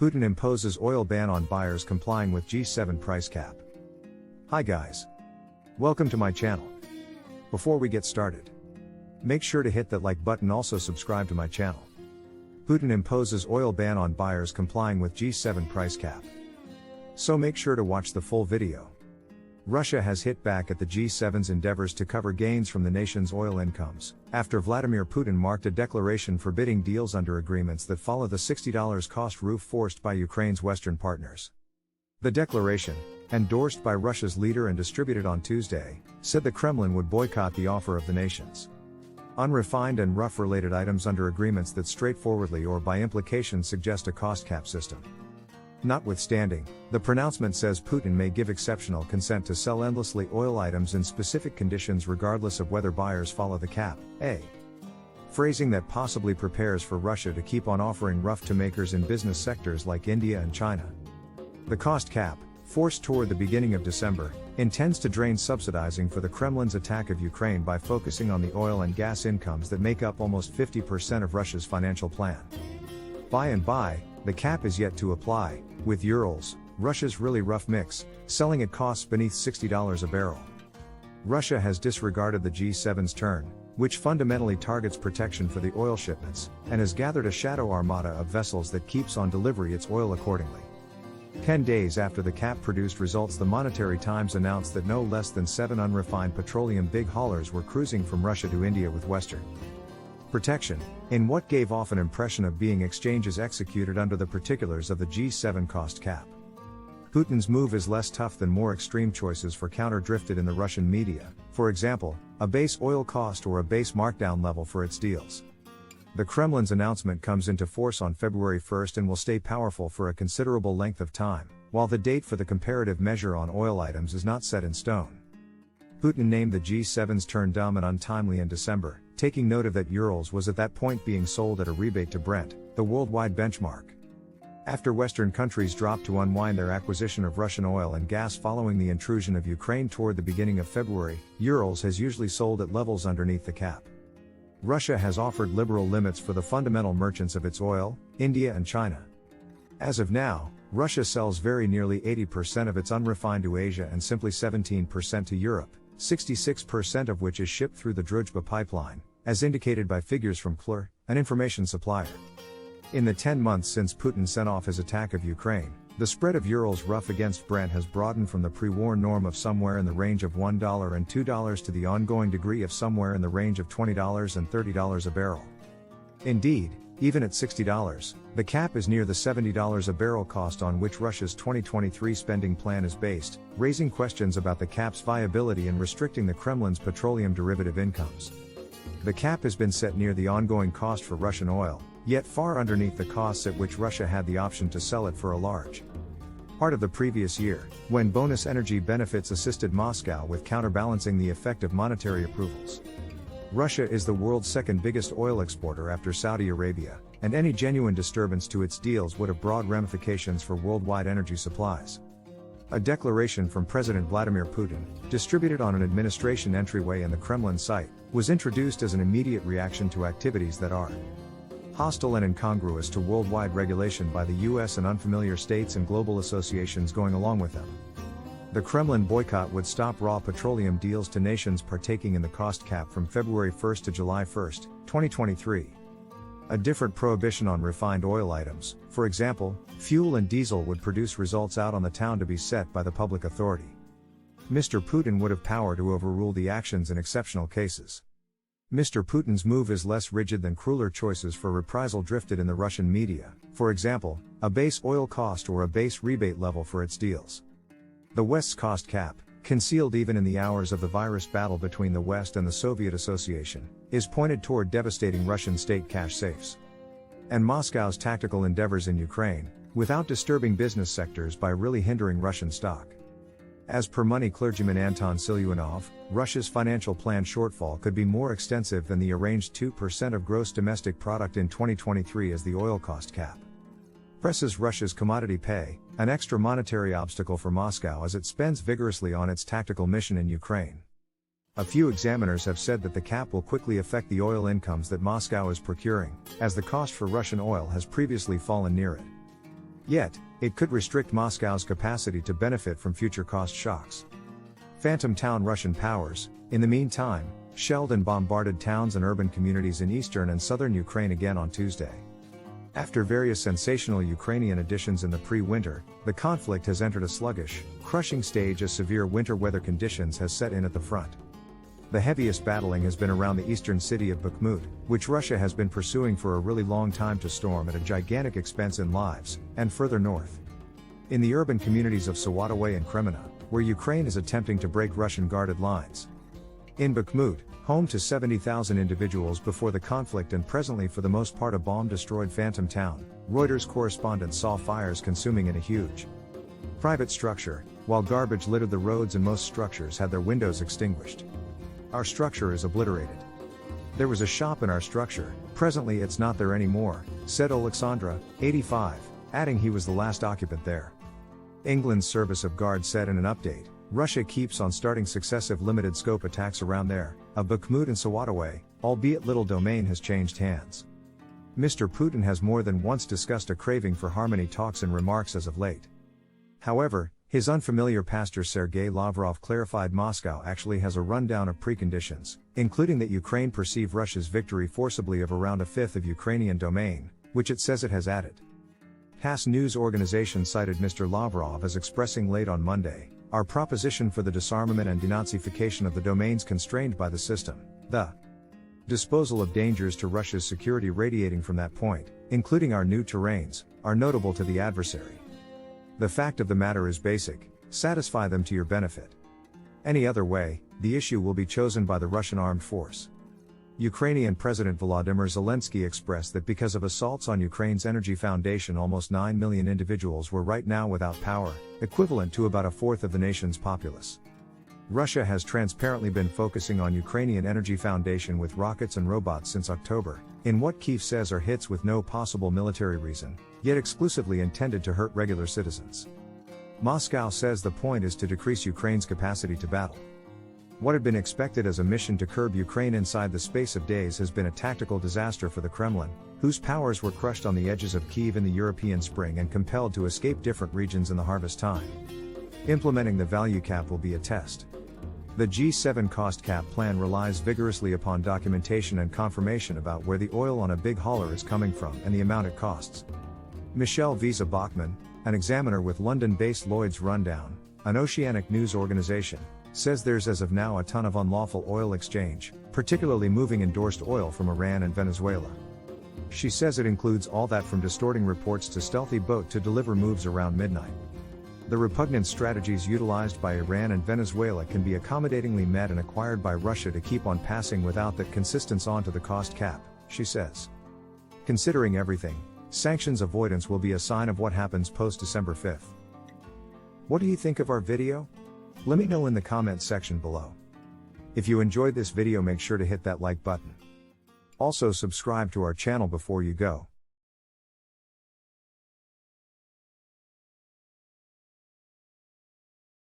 Putin imposes oil ban on buyers complying with G7 price cap. Hi guys. Welcome to my channel. Before we get started, make sure to hit that like button, also subscribe to my channel. Putin imposes oil ban on buyers complying with G7 price cap. So make sure to watch the full video. Russia has hit back at the G7's endeavors to cover gains from the nation's oil incomes, after Vladimir Putin marked a declaration forbidding deals under agreements that follow the $60 cost roof forced by Ukraine's Western partners. The declaration, endorsed by Russia's leader and distributed on Tuesday, said the Kremlin would boycott the offer of the nations. Unrefined and rough related items under agreements that straightforwardly or by implication suggest a cost cap system. Notwithstanding, the pronouncement says Putin may give exceptional consent to sell endlessly oil items in specific conditions regardless of whether buyers follow the cap, a phrasing that possibly prepares for Russia to keep on offering rough to makers in business sectors like India and China. The cost cap, forced toward the beginning of December, intends to drain subsidizing for the Kremlin's attack of Ukraine by focusing on the oil and gas incomes that make up almost 50% of Russia's financial plan. By the cap is yet to apply, with Urals, Russia's really rough mix, selling at costs beneath $60 a barrel. Russia has disregarded the G7's turn, which fundamentally targets protection for the oil shipments, and has gathered a shadow armada of vessels that keeps on delivery its oil accordingly. 10 days after the cap produced results, the Monetary Times announced that no less than 7 unrefined petroleum big haulers were cruising from Russia to India with Western protection, in what gave off an impression of being exchanges executed under the particulars of the G7 cost cap. Putin's move is less tough than more extreme choices for counter drifted in the Russian media, for example, a base oil cost or a base markdown level for its deals. The Kremlin's announcement comes into force on February 1 and will stay powerful for a considerable length of time, while the date for the comparative measure on oil items is not set in stone. Putin named the G7's turn dumb and untimely in December, taking note of that Urals was at that point being sold at a rebate to Brent, the worldwide benchmark. After Western countries dropped to unwind their acquisition of Russian oil and gas following the intrusion of Ukraine toward the beginning of February, Urals has usually sold at levels underneath the cap. Russia has offered liberal limits for the fundamental merchants of its oil, India and China. As of now, Russia sells very nearly 80% of its unrefined to Asia and simply 17% to Europe, 66% of which is shipped through the Druzhba pipeline, as indicated by figures from CLR, an information supplier. In the 10 months since Putin sent off his attack of Ukraine, the spread of Urals rough against Brent has broadened from the pre-war norm of somewhere in the range of $1 and $2 to the ongoing degree of somewhere in the range of $20 and $30 a barrel. Indeed, even at $60, the cap is near the $70 a barrel cost on which Russia's 2023 spending plan is based, raising questions about the cap's viability and restricting the Kremlin's petroleum derivative incomes. The cap has been set near the ongoing cost for Russian oil, yet far underneath the costs at which Russia had the option to sell it for a large part of the previous year, when bonus energy benefits assisted Moscow with counterbalancing the effect of monetary approvals. Russia is the world's second biggest oil exporter after Saudi Arabia, and any genuine disturbance to its deals would have broad ramifications for worldwide energy supplies. A declaration from President Vladimir Putin, distributed on an administration entryway in the Kremlin site, was introduced as an immediate reaction to activities that are hostile and incongruous to worldwide regulation by the US and unfamiliar states and global associations going along with them. The Kremlin boycott would stop raw petroleum deals to nations partaking in the cost cap from February 1 to July 1, 2023. A different prohibition on refined oil items, for example, fuel and diesel, would produce results out on the town to be set by the public authority. Mr. Putin would have power to overrule the actions in exceptional cases. Mr. Putin's move is less rigid than crueler choices for reprisal drifted in the Russian media, for example, a base oil cost or a base rebate level for its deals. The West's cost cap, concealed even in the hours of the virus battle between the West and the Soviet Association, is pointed toward devastating Russian state cash safes. And Moscow's tactical endeavors in Ukraine, without disturbing business sectors by really hindering Russian stock. As per money clergyman Anton Siluanov, Russia's financial plan shortfall could be more extensive than the arranged 2% of gross domestic product in 2023 as the oil cost cap presses Russia's commodity pay, an extra monetary obstacle for Moscow as it spends vigorously on its tactical mission in Ukraine. A few examiners have said that the cap will quickly affect the oil incomes that Moscow is procuring, as the cost for Russian oil has previously fallen near it. Yet, it could restrict Moscow's capacity to benefit from future cost shocks. Phantom town Russian powers, in the meantime, shelled and bombarded towns and urban communities in eastern and southern Ukraine again on Tuesday. After various sensational Ukrainian additions in the pre-winter, the conflict has entered a sluggish, crushing stage as severe winter weather conditions has set in at the front. The heaviest battling has been around the eastern city of Bakhmut, which Russia has been pursuing for a really long time to storm at a gigantic expense in lives, and further north. In the urban communities of Sawatowe and Kremlin, where Ukraine is attempting to break Russian guarded lines. In Bakhmut, home to 70,000 individuals before the conflict and presently for the most part a bomb-destroyed phantom town, Reuters correspondent saw fires consuming in a huge private structure, while garbage littered the roads and most structures had their windows extinguished. Our structure is obliterated. There was a shop in our structure, presently it's not there anymore, said Alexandra, 85, adding he was the last occupant there. England's Service of Guard said in an update, Russia keeps on starting successive limited-scope attacks around there, of Bakhmut and Sawatowe, albeit little domain has changed hands. Mr. Putin has more than once discussed a craving for harmony talks and remarks as of late. However, his unfamiliar pastor Sergei Lavrov clarified Moscow actually has a rundown of preconditions, including that Ukraine perceive Russia's victory forcibly of around a fifth of Ukrainian domain, which it says it has added. TASS news organization cited Mr. Lavrov as expressing late on Monday, our proposition for the disarmament and denazification of the domains constrained by the system, the disposal of dangers to Russia's security radiating from that point, including our new terrains, are notable to the adversary. The fact of the matter is basic, satisfy them to your benefit. Any other way, the issue will be chosen by the Russian armed force. Ukrainian President Volodymyr Zelensky expressed that because of assaults on Ukraine's energy foundation almost 9 million individuals were right now without power, equivalent to about a fourth of the nation's populace. Russia has transparently been focusing on Ukrainian energy foundation with rockets and robots since October, in what Kyiv says are hits with no possible military reason, yet exclusively intended to hurt regular citizens. Moscow says the point is to decrease Ukraine's capacity to battle. What had been expected as a mission to curb Ukraine inside the space of days has been a tactical disaster for the Kremlin, whose powers were crushed on the edges of Kyiv in the European spring and compelled to escape different regions in the harvest time. Implementing the value cap will be a test. The G7 cost cap plan relies vigorously upon documentation and confirmation about where the oil on a big hauler is coming from and the amount it costs. Michelle Visa Bachmann, an examiner with London-based Lloyd's Rundown, an oceanic news organization, says there's as of now a ton of unlawful oil exchange, particularly moving endorsed oil from Iran and Venezuela. She says it includes all that from distorting reports to stealthy boat to deliver moves around midnight. The repugnant strategies utilized by Iran and Venezuela can be accommodatingly met and acquired by Russia to keep on passing without that consistence onto the cost cap, she says. Considering everything, sanctions avoidance will be a sign of what happens post-December 5th. What do you think of our video? Let me know in the comments section below. If you enjoyed this video, make sure to hit that like button. Also subscribe to our channel before you go.